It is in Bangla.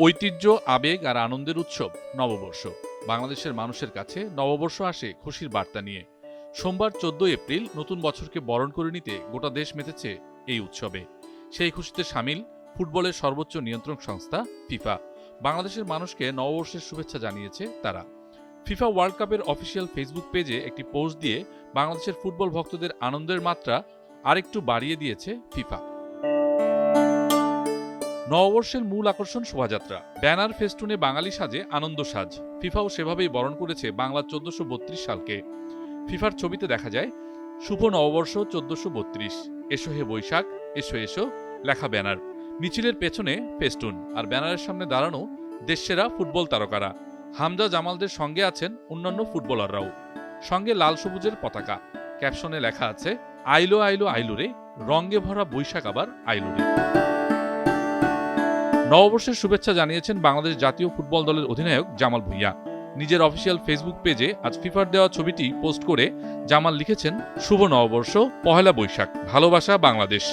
ঐতিহ্য, আবেগ আর আনন্দের উৎসব নববর্ষ। বাংলাদেশের মানুষের কাছে নববর্ষ আসে খুশির বার্তা নিয়ে। সোমবার ১৪ এপ্রিল নতুন বছরকে বরণ করে নিতে গোটা দেশ মেতেছে এই উৎসবে। সেই খুশিতে সামিল ফুটবলের সর্বোচ্চ নিয়ন্ত্রক সংস্থা ফিফা। বাংলাদেশের মানুষকে নববর্ষের শুভেচ্ছা জানিয়েছে তারা। ফিফা ওয়ার্ল্ড কাপের অফিসিয়াল ফেসবুক পেজে একটি পোস্ট দিয়ে বাংলাদেশের ফুটবল ভক্তদের আনন্দের মাত্রা আরেকটু বাড়িয়ে দিয়েছে ফিফা। নববর্ষের মূল আকর্ষণ শোভাযাত্রা, ব্যানার, ফেস্টুনে বাঙালি সাজে আনন্দ সাজ। ফিফাও সেভাবেই বরণ করেছে বাংলা ১৪৩২ সালকে। ফিফার ছবিতে দেখা যায় শুভ নববর্ষ ১৪৩২, এসো হে বৈশাখ, এসো এসো লেখা ব্যানার। মিছিলের পেছনে ফেস্টুন, আর ব্যানারের সামনে দাঁড়ানো দেশসেরা ফুটবল তারকারা। হামজা জামালদের সঙ্গে আছেন অন্যান্য ফুটবলাররাও। সঙ্গে লাল সবুজের পতাকা, ক্যাপশনে লেখা আছে আইলো আইলো আইলুরে, রঙে ভরা বৈশাখ আবার আইলুরে। নববর্ষের শুভেচ্ছা জানিয়েছেন বাংলাদেশ জাতীয় ফুটবল দলের অধিনায়ক জামাল ভুঁইয়া। নিজের অফিসিয়াল ফেসবুক পেজে আজ ফিফার দেওয়া ছবিটি পোস্ট করে জামাল লিখেছেন, শুভ নববর্ষ, পহেলা বৈশাখ, ভালোবাসা বাংলাদেশ।